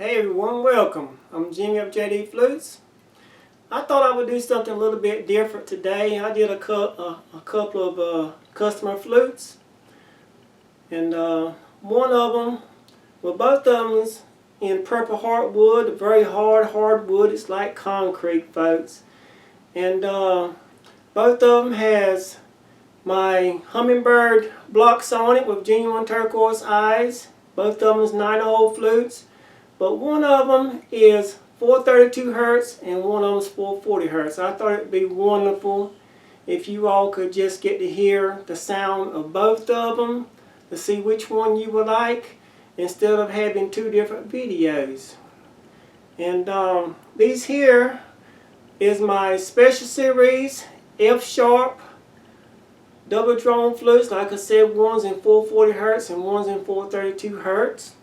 Hey everyone, welcome. I'm Jimmy of jdflutes. I thought I would do something a little bit different today. I did a couple of customer flutes, and one of them, well, both of them is in purple heartwood, very hard wood. It's like concrete, folks. And both of them has my hummingbird blocks on it with genuine turquoise eyes. Both of them is 9-hole flutes. But one of them is 432 Hertz and one of them is 440 Hertz. I thought it would be wonderful if you all could just get to hear the sound of both of them to see which one you would like instead of having two different videos. And these here is my special series F sharp double drone flutes. Like I said, one's in 440 Hertz and one's in 432 Hertz.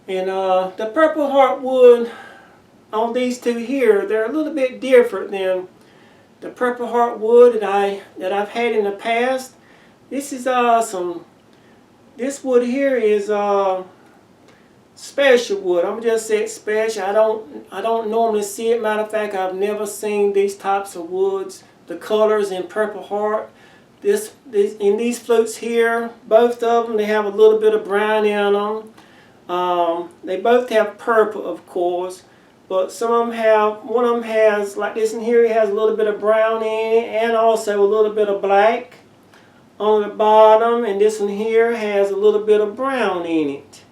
And the purple heartwood on these two here, they're a little bit different than the purple heartwood that I've had in the past. This is this wood here is special wood. I'm just saying special. I don't normally see it. Matter of fact, I've never seen these types of woods. The colors in purple heart. In these flutes here, both of them, they have a little bit of brown in them. They both have purple, of course, but some of them have, one of them has, like this one here, it has a little bit of brown in it and also a little bit of black on the bottom, and this one here has a little bit of brown in it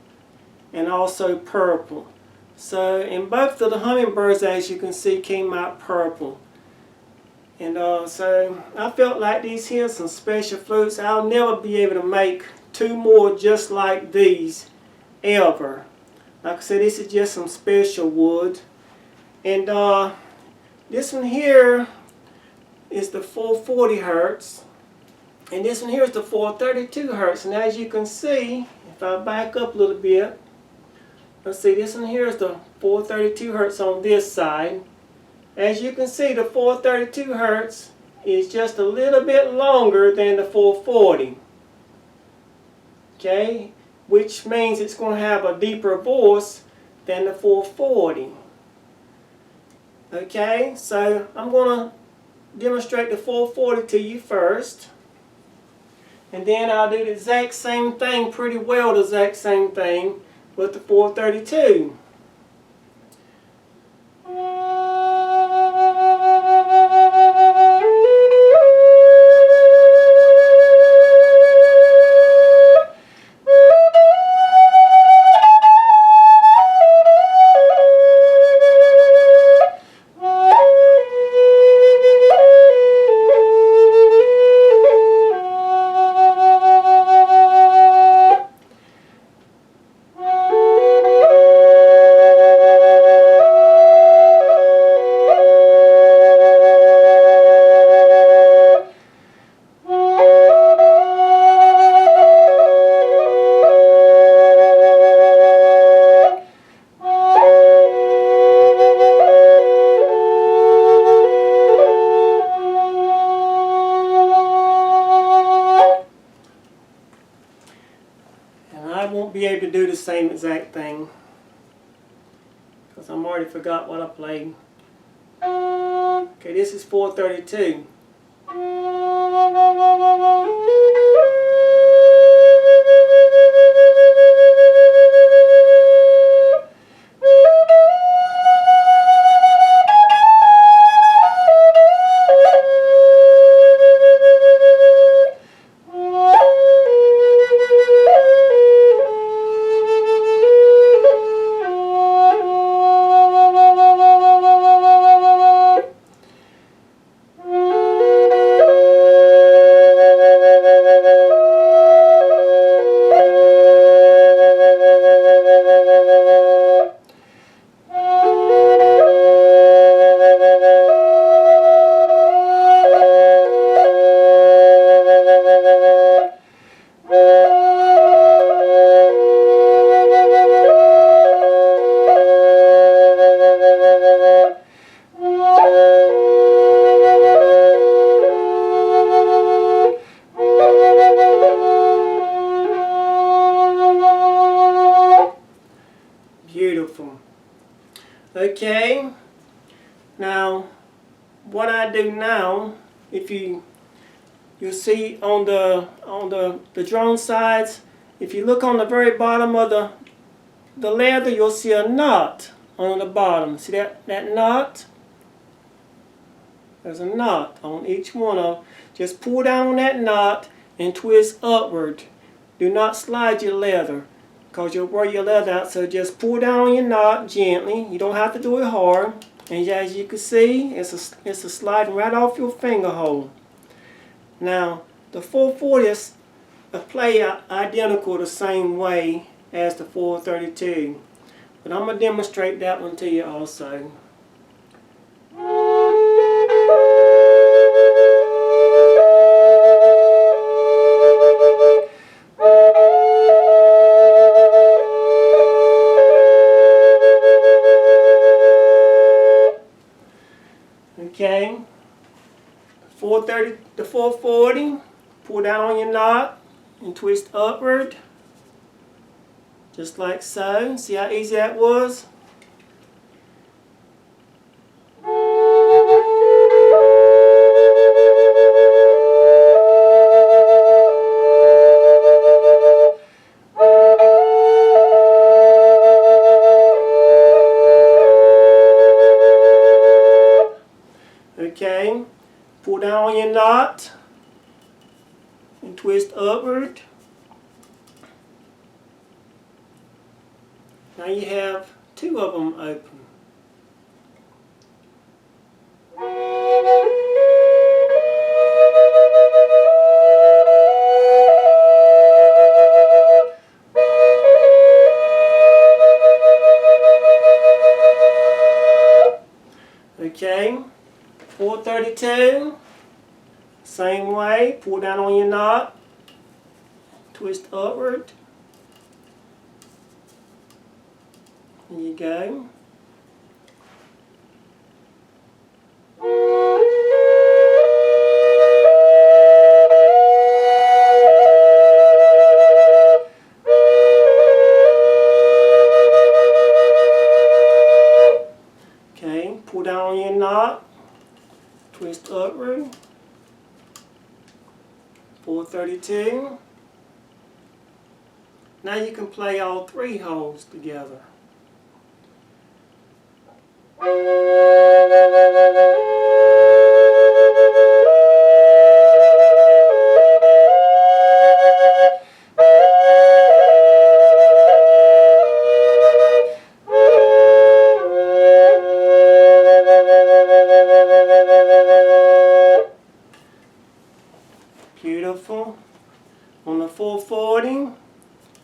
and also purple. So, and both of the hummingbirds, as you can see, came out purple. And so I felt like these here are some special flutes. I'll never be able to make two more just like these ever. Like I said, this is just some special wood. And this one here is the 440 Hertz. And this one here is the 432 Hertz. And as you can see, if I back up a little bit, let's see, this one here is the 432 Hertz on this side. As you can see, the 432 Hertz is just a little bit longer than the 440. Okay? Which means it's going to have a deeper voice than the 440. Okay, so I'm going to demonstrate the 440 to you first. And then I'll do the exact same thing, pretty well the exact same thing with the 432. I won't be able to do the same exact thing because I'm already forgot what I played. Okay, this is 432. Okay, now what I do now, if you'll see on the drone sides, if you look on the very bottom of the leather, you'll see a knot on the bottom. See that knot? There's a knot on each one of them. Just pull down on that knot and twist upward. Do not slide your leather, because you'll wear your leather out. So just pull down on your knot gently. You don't have to do it hard. And as you can see, it's a sliding right off your finger hole. Now, the 440 is play identical the same way as the 432. But I'm going to demonstrate that one to you also. Okay, the 440, pull down on your knot and twist upward, just like so. See how easy that was? Okay, pull down on your knot and twist upward. Now you have two of them open. Okay, 432, same way, pull down on your knot, twist upward. There you go. Okay, pull down on your knot, twist upward. 432. Now you can play all three holes together. Beautiful. On the 440,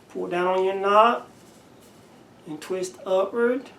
pull down on your knot and twist upward.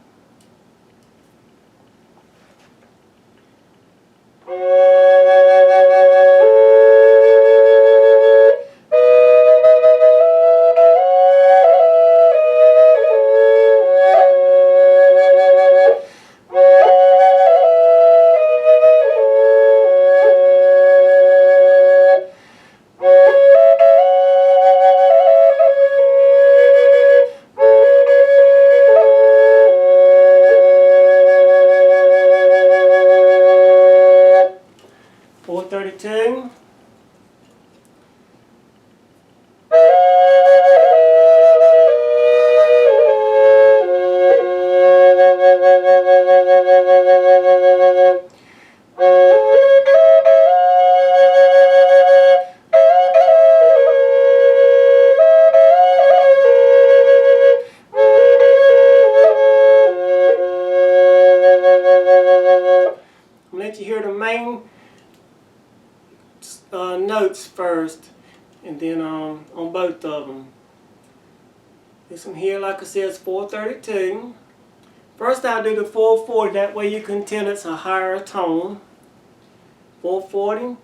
Let you hear the main notes first, and then on both of them. This one here, like I said, is 432. First I'll do the 440, that way you can tell it's a higher tone. 440.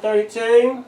432.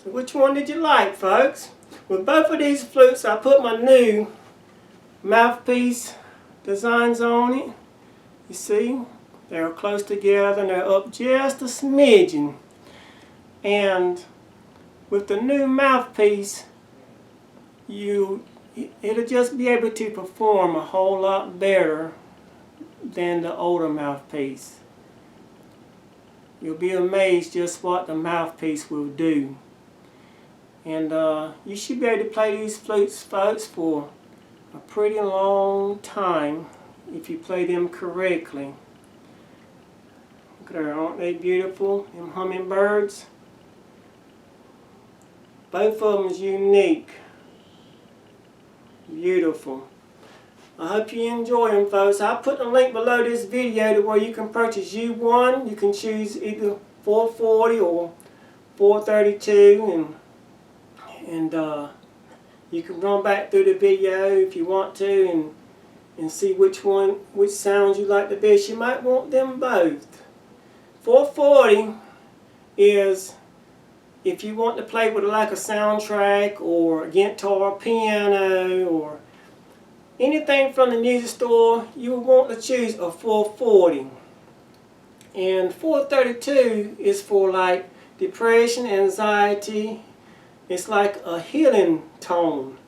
So which one did you like, folks? With both of these flutes, I put my new mouthpiece designs on it. You see, they're close together and they're up just a smidgen. And with the new mouthpiece, it'll just be able to perform a whole lot better than the older mouthpiece. You'll be amazed just what the mouthpiece will do. And you should be able to play these flutes, folks, for a pretty long time if you play them correctly. Look at her, aren't they beautiful? Them hummingbirds. Both of them is unique. Beautiful. I hope you enjoy them, folks. I'll put the link below this video to where you can purchase you one. You can choose either 440 or 432, and you can run back through the video if you want to and see which sounds you like the best. You might want them both. 440 is if you want to play with like a soundtrack or a guitar, piano, or anything from the music store, you would want to choose a 440. And 432 is for like depression, anxiety. It's like a healing tone.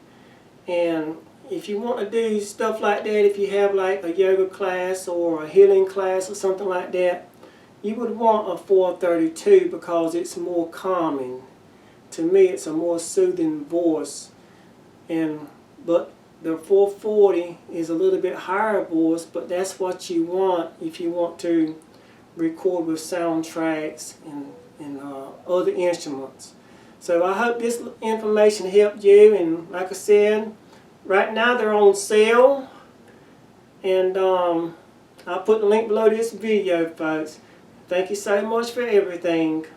And if you want to do stuff like that, if you have like a yoga class or a healing class or something like that, you would want a 432 because it's more calming. To me, it's a more soothing voice. But the 440 is a little bit higher voice, but that's what you want if you want to record with soundtracks and other instruments. So I hope this information helped you, and like I said, right now they're on sale, and I'll put the link below this video, folks. Thank you so much for everything.